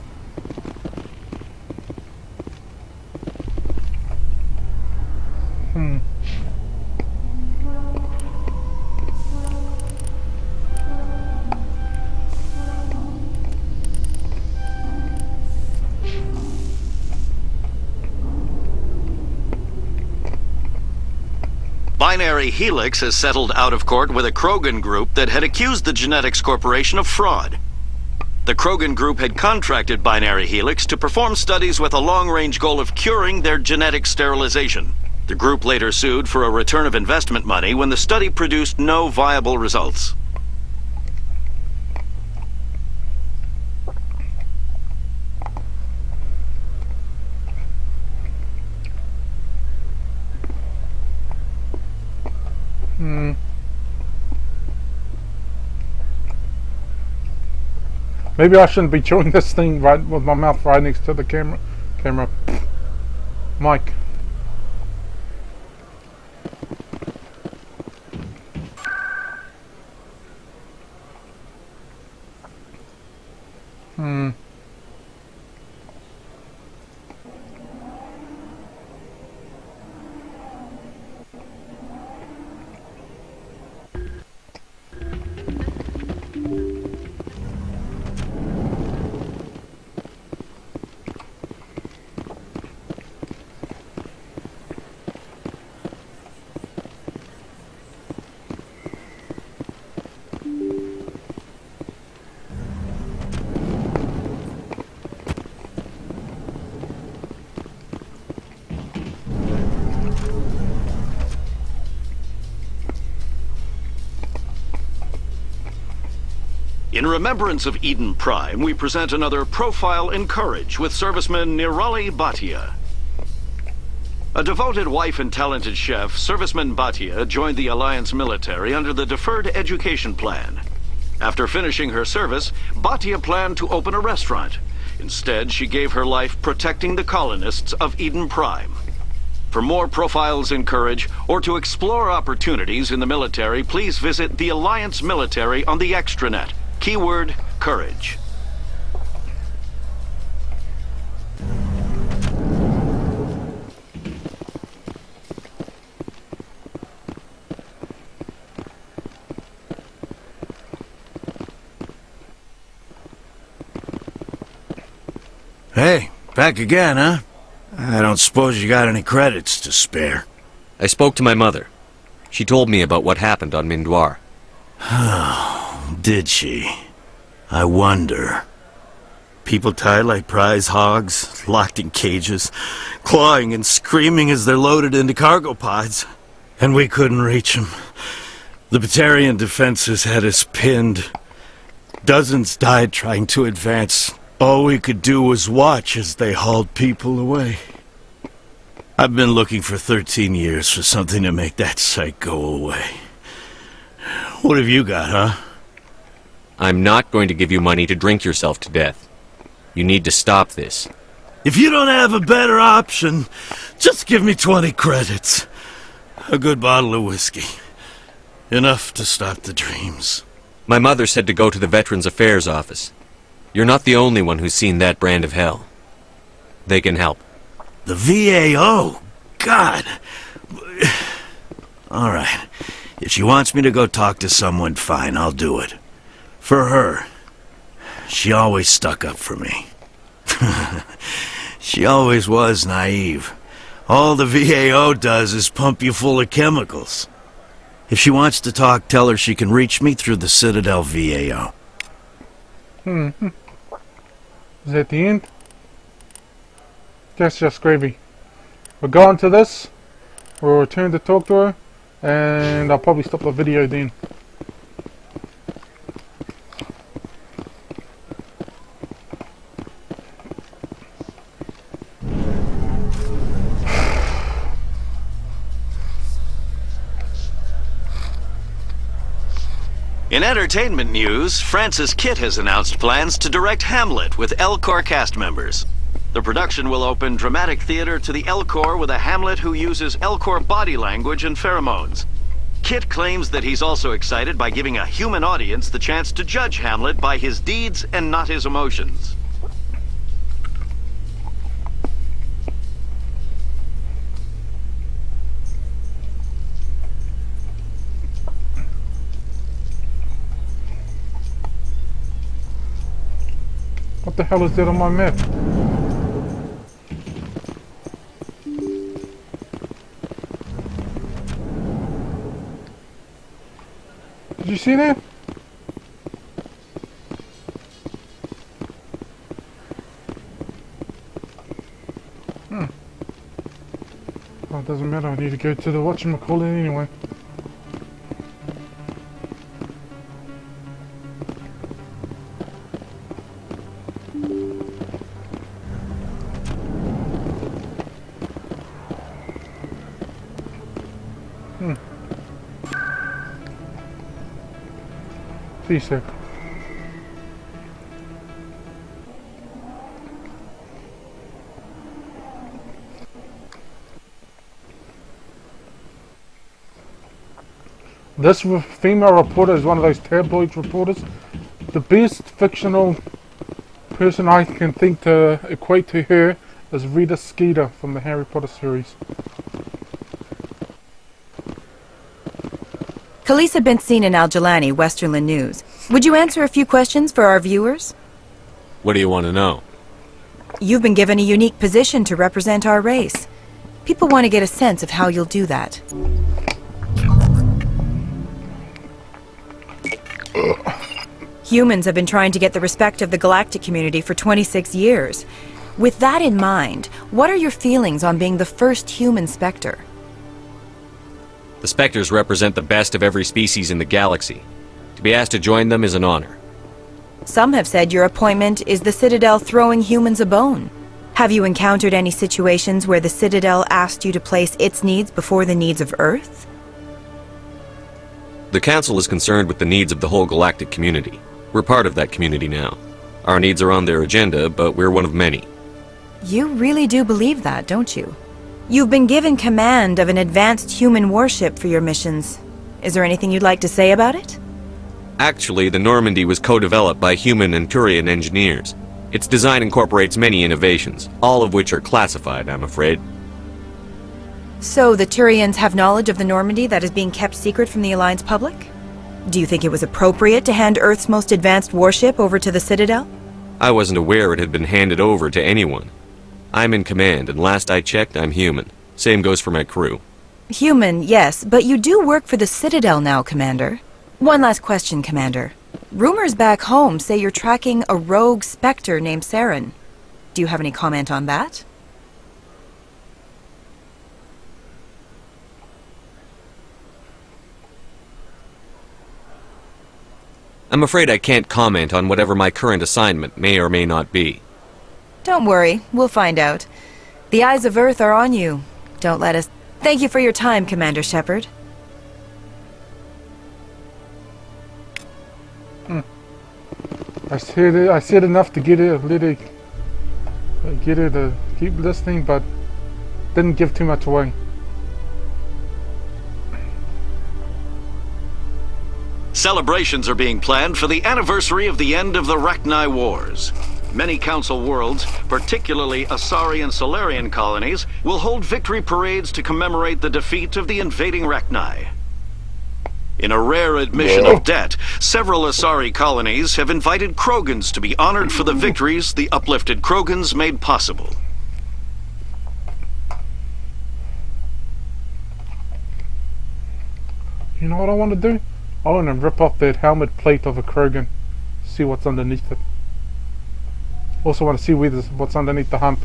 Binary Helix has settled out of court with a Krogan group that had accused the Genetics Corporation of fraud. The Krogan group had contracted Binary Helix to perform studies with a long-range goal of curing their genetic sterilization. The group later sued for a return of investment money when the study produced no viable results. Maybe I shouldn't be chewing this thing right with my mouth right next to the camera mic. In remembrance of Eden Prime, we present another profile in courage with serviceman Nirali Bhatia. A devoted wife and talented chef, serviceman Bhatia joined the Alliance military under the Deferred Education Plan. After finishing her service, Bhatia planned to open a restaurant. Instead, she gave her life protecting the colonists of Eden Prime. For more profiles in courage, or to explore opportunities in the military, please visit the Alliance military on the extranet. Keyword, courage. Hey, back again, huh? I don't suppose you got any credits to spare. I spoke to my mother. She told me about what happened on Mindwar. Did she? I wonder. People tied like prize hogs, locked in cages, clawing and screaming as they're loaded into cargo pods. And we couldn't reach them. The Batarian defenses had us pinned. Dozens died trying to advance. All we could do was watch as they hauled people away. I've been looking for 13 years for something to make that sight go away. What have you got, huh? I'm not going to give you money to drink yourself to death. You need to stop this. If you don't have a better option, just give me 20 credits. A good bottle of whiskey. Enough to stop the dreams. My mother said to go to the Veterans Affairs office. You're not the only one who's seen that brand of hell. They can help. The VAO? God! Alright. If she wants me to go talk to someone, fine, I'll do it. For her. She always stuck up for me. She always was naive. All the VAO does is pump you full of chemicals. If she wants to talk, tell her she can reach me through the Citadel VAO. Is that the end? That's just gravy. We'll go on to this. We'll return to talk to her. And I'll probably stop the video then. In entertainment news, Francis Kitt has announced plans to direct Hamlet with L-Corps cast members. The production will open dramatic theater to the L-Corps with a Hamlet who uses L-Corps body language and pheromones. Kitt claims that he's also excited by giving a human audience the chance to judge Hamlet by his deeds and not his emotions. What the hell is that on my map? Did you see that? Oh, it doesn't matter, I need to go to the whatchamacallit anyway. See, sir. This female reporter is one of those tabloid reporters. The best fictional person I can think to equate to her is Rita Skeeter from the Harry Potter series. Khaleesa Benzine and Al-Jalani, Westerland News. Would you answer a few questions for our viewers? What do you want to know? You've been given a unique position to represent our race. People want to get a sense of how you'll do that. Humans have been trying to get the respect of the galactic community for 26 years. With that in mind, what are your feelings on being the first human Spectre? The Spectres represent the best of every species in the galaxy. To be asked to join them is an honor. Some have said your appointment is the Citadel throwing humans a bone. Have you encountered any situations where the Citadel asked you to place its needs before the needs of Earth? The Council is concerned with the needs of the whole galactic community. We're part of that community now. Our needs are on their agenda, but we're one of many. You really do believe that, don't you? You've been given command of an advanced human warship for your missions. Is there anything you'd like to say about it? Actually, the Normandy was co-developed by human and Turian engineers. Its design incorporates many innovations, all of which are classified, I'm afraid. So the Turians have knowledge of the Normandy that is being kept secret from the Alliance public? Do you think it was appropriate to hand Earth's most advanced warship over to the Citadel? I wasn't aware it had been handed over to anyone. I'm in command, and last I checked, I'm human. Same goes for my crew. Human, yes, but you do work for the Citadel now, Commander. One last question, Commander. Rumors back home say you're tracking a rogue Spectre named Saren. Do you have any comment on that? I'm afraid I can't comment on whatever my current assignment may or may not be. Don't worry, we'll find out. The eyes of Earth are on you. Don't let us... Thank you for your time, Commander Shepard. I said enough to get her to keep listening, but didn't give too much away. Celebrations are being planned for the anniversary of the end of the Rachni Wars. Many Council worlds, particularly Asari and Solarian colonies, will hold victory parades to commemorate the defeat of the invading Rachni. In a rare admission of debt, several Asari colonies have invited Krogans to be honored for the victories the uplifted Krogans made possible. You know what I want to do? I want to rip off that helmet plate of a Krogan. See what's underneath it. Also want to see what's underneath the hump.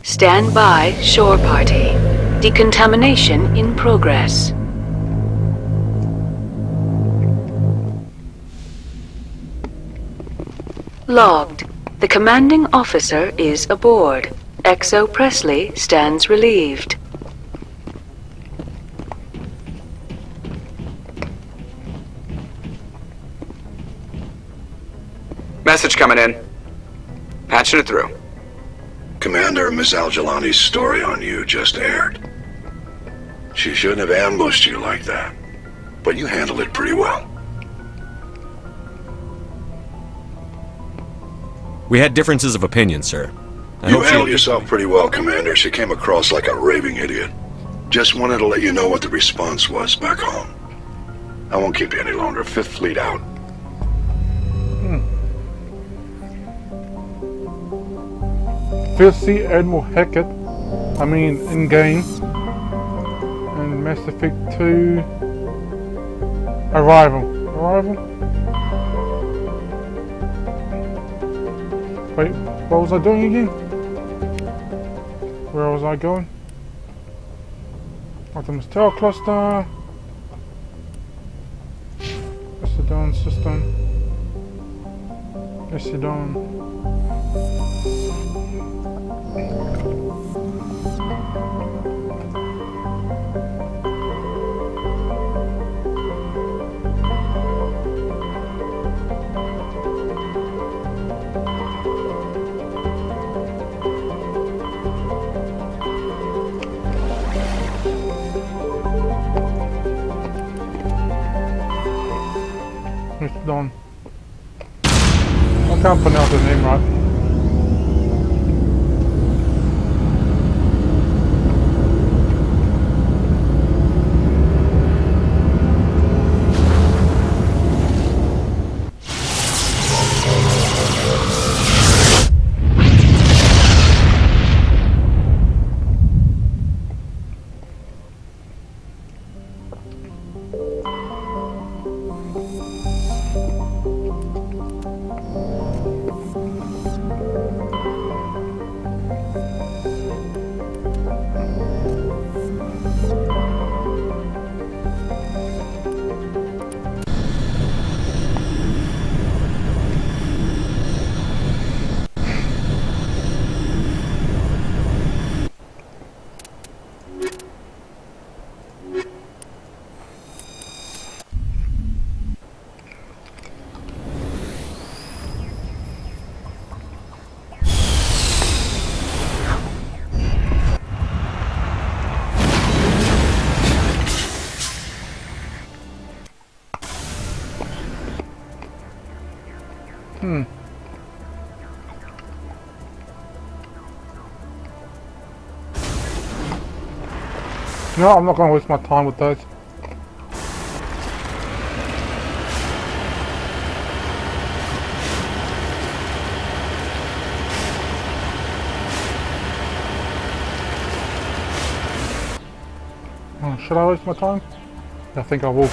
Stand by, shore party. Decontamination in progress. Logged. The commanding officer is aboard. XO Presley stands relieved. Message coming in. Patching it through. Commander, Ms. Al-Jalani's story on you just aired. She shouldn't have ambushed you like that, but you handled it pretty well. We had differences of opinion, sir. You handled yourself pretty well, Commander. She came across like a raving idiot. Just wanted to let you know what the response was back home. I won't keep you any longer. Fifth Fleet out. First see Admiral Hackett, in-game, and Mass Effect 2, Arrival? Wait, what was I doing again? Where was I going? Optimus Tower Cluster, Macedon System, Macedon. Don. I can't pronounce his name right. No, I'm not going to waste my time with those. Oh, should I waste my time? I think I will.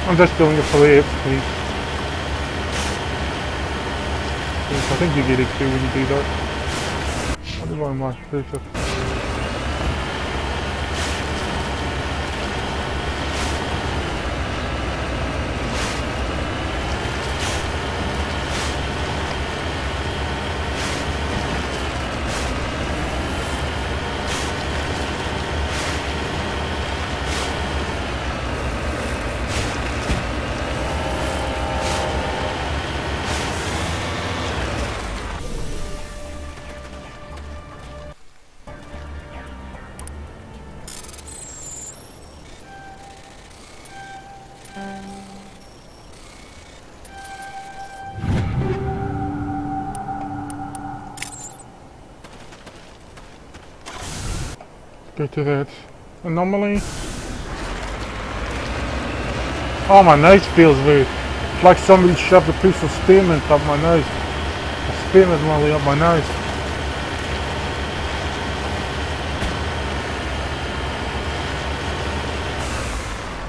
I'm just doing it for the XP. I think you get XP when you do that. What do I mark? Go to that anomaly. Oh, my nose feels weird. It's like somebody shoved a piece of spearmint up my nose. A spearmint molly up my nose.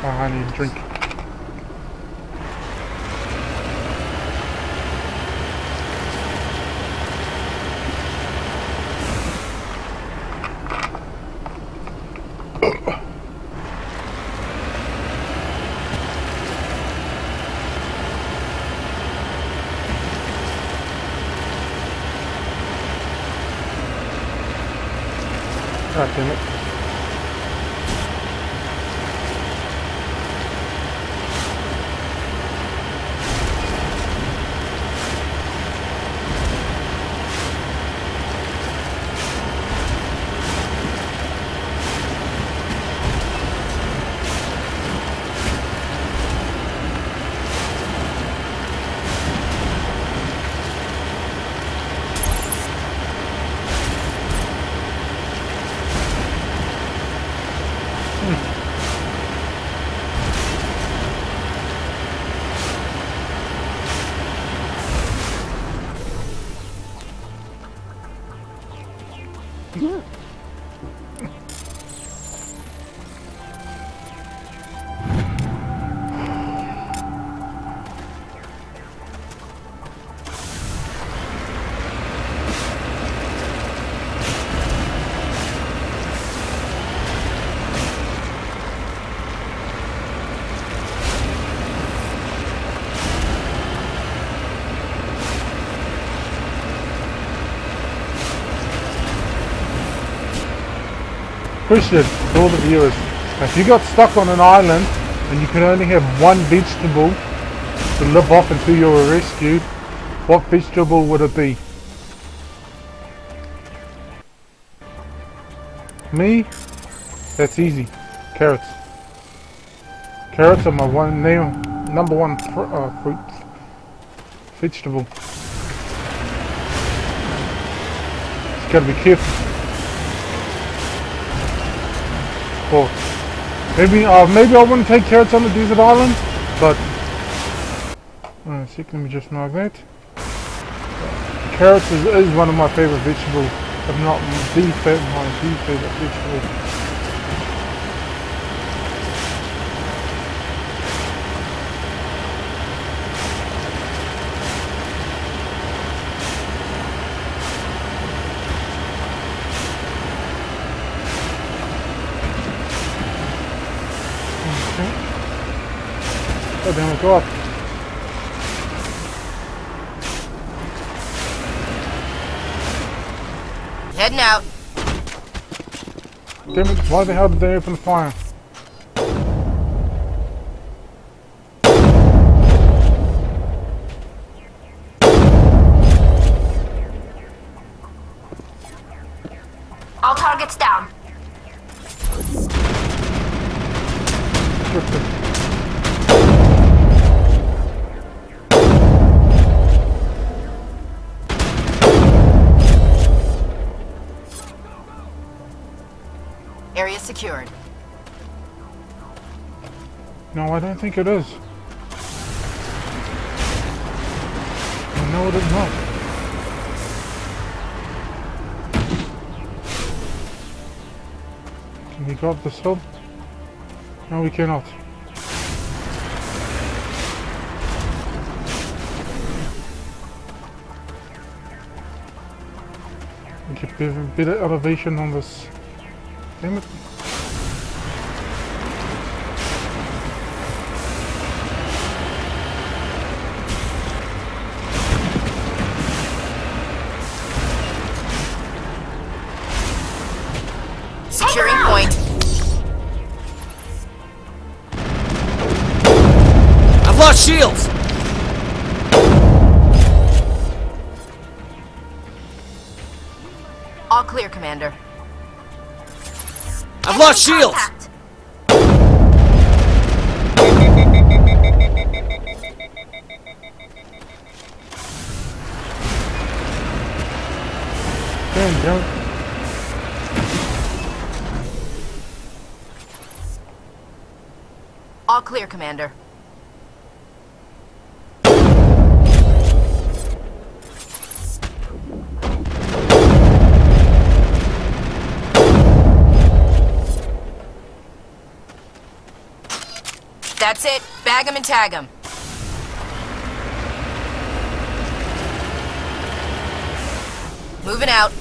Oh, I need a drink. God damn it. Question to all the viewers. If you got stuck on an island and you can only have one vegetable to live off until you were rescued, what vegetable would it be? Me? That's easy. Carrots. Carrots are my number one fruit vegetable. Just gotta be careful. Or maybe I wouldn't take carrots on the desert island, but let me just mark that. Carrots is one of my favorite vegetables, if not my favorite vegetable. Oh, then we'll go up. Heading out. Damn it, why the hell did they open fire? All targets down. Area secured. No, I don't think it is. No, it is not. Can we go up this hill? No, we cannot. We get a bit of elevation on this. Damn it. Securing point. I've lost shields! All clear, Commander. I've lost shields! Damn, Joe. All clear, Commander. That's it. Bag 'em and tag 'em. Moving out.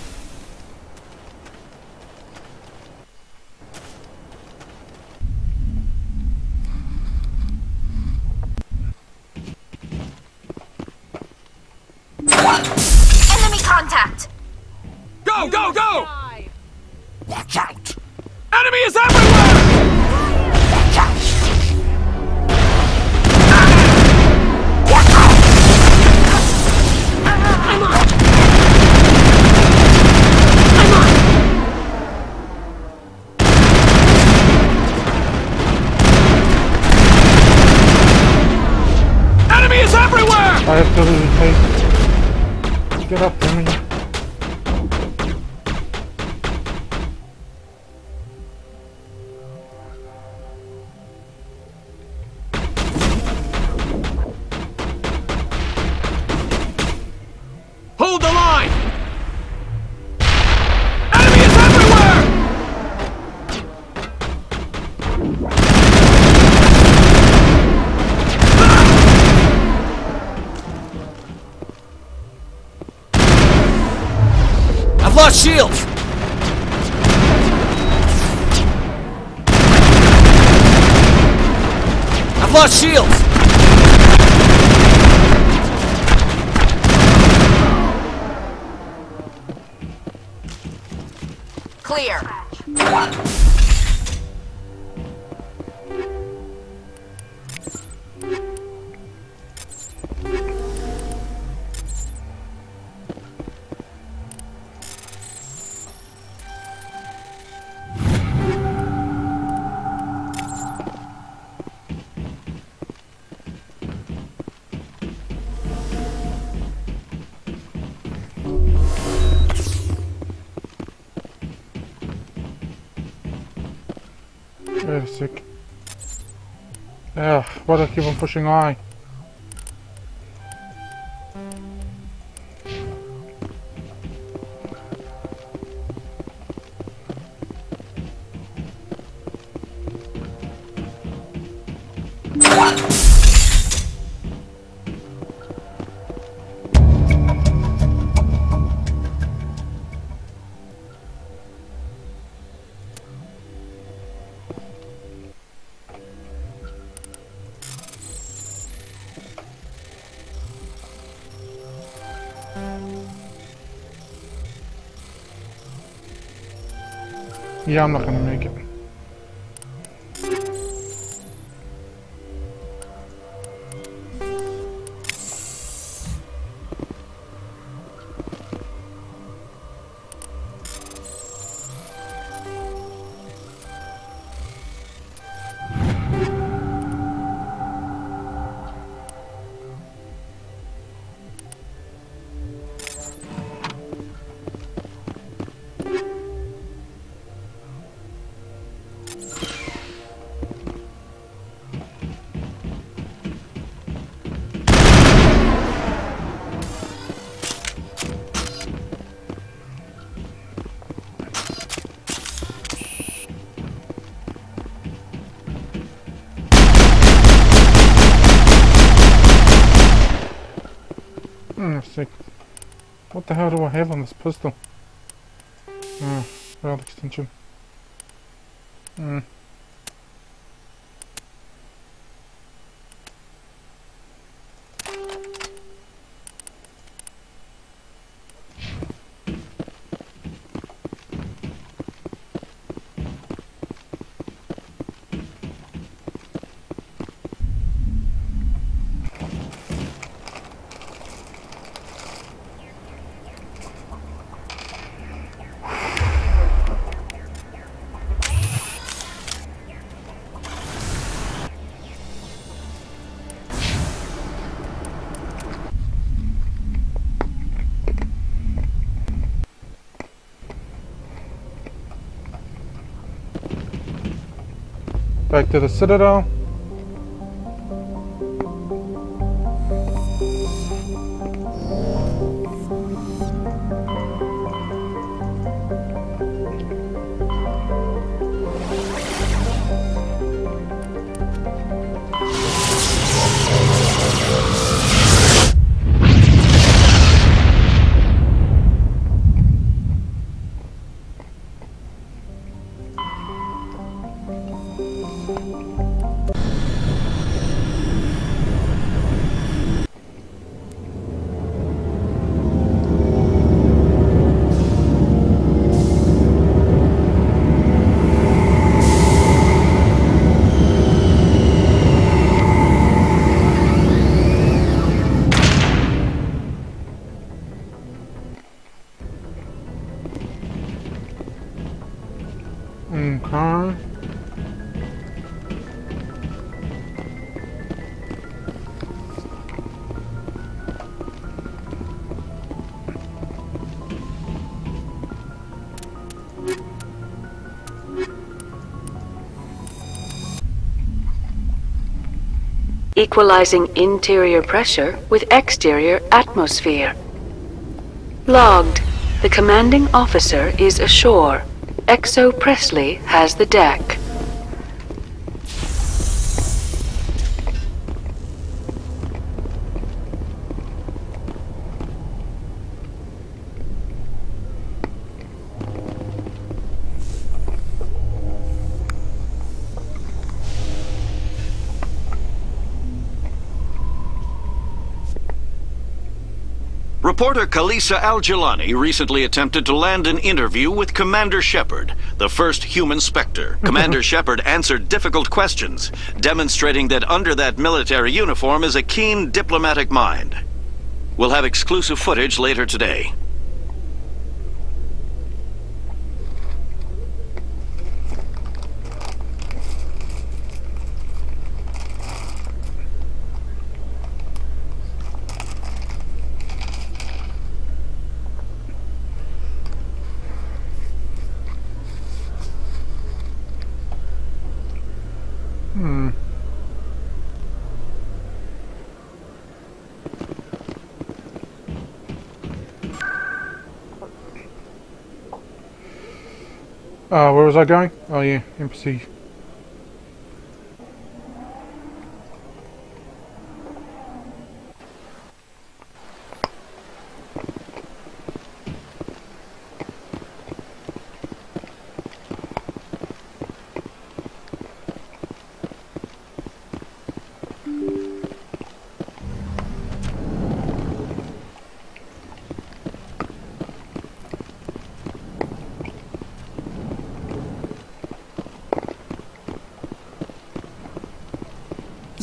Enemy contact! Go, go, go! Watch out! Enemy is everywhere! Watch out! Enemy is everywhere! I have to hesitate. Get up, Timmy. Hold the line! Enemy is everywhere! I've lost shields! I've lost shields! Clear. Wait a sec. Ugh, why do I keep on pushing I? Yeah, I'm not gonna make it. Sick. What the hell do I have on this pistol? Barrel extension. Back to the citadel. Okay. Equalizing interior pressure with exterior atmosphere. Logged. The commanding officer is ashore. XO Presley has the deck. Reporter Kalisa Al-Jilani recently attempted to land an interview with Commander Shepard, the first human Spectre. Commander Shepard answered difficult questions, demonstrating that under that military uniform is a keen diplomatic mind. We'll have exclusive footage later today. Where was I going? Oh yeah, embassy.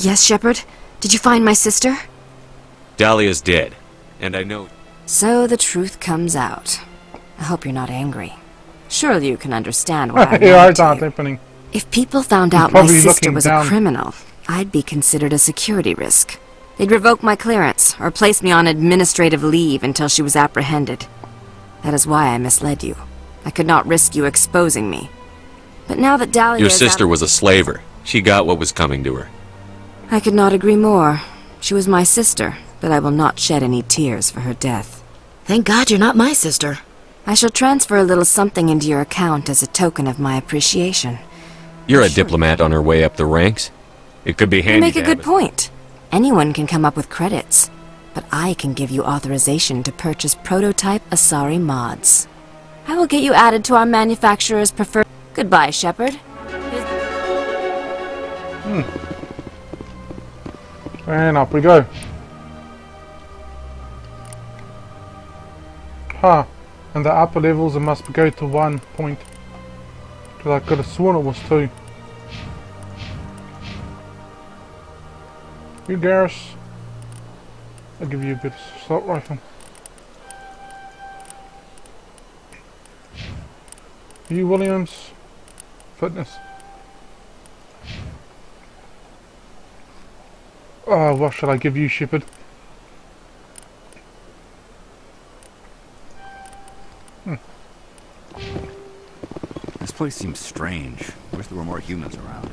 Yes, Shepard? Did you find my sister? Dahlia's dead, and I know... So the truth comes out. I hope you're not angry. Surely you can understand why I'm yeah, mad it's to not you. happening. If people found He's out my probably sister looking was down. a criminal, I'd be considered a security risk. They'd revoke my clearance, or place me on administrative leave until she was apprehended. That is why I misled you. I could not risk you exposing me. But now that Dahlia Your is sister out- was a slaver. She got what was coming to her. I could not agree more. She was my sister, but I will not shed any tears for her death. Thank God you're not my sister. I shall transfer a little something into your account as a token of my appreciation. You're a diplomat on her way up the ranks. It could be handy You make to a have good it. point. Anyone can come up with credits, but I can give you authorization to purchase prototype Asari mods. I will get you added to our manufacturer's preferred... Goodbye, Shepard. And up we go. Huh. And the upper levels it must go to 1 point. Because I could have sworn it was 2. You Garrus. I'll give you a bit of assault rifle. You Williams. Fitness. Oh, what should I give you, Shepard? This place seems strange. Wish there were more humans around.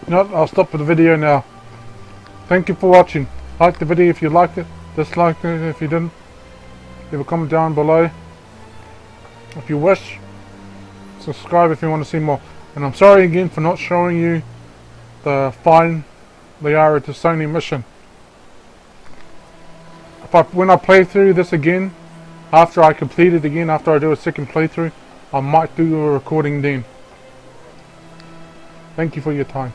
You know what, I'll stop the video now. Thank you for watching. Like the video if you liked it. Dislike it if you didn't. Leave a comment down below. If you wish. Subscribe if you want to see more. And I'm sorry again for not showing you the Find Liara to Sony mission. When I play through this again, after I complete it again, after I do a second playthrough, I might do a recording then. Thank you for your time.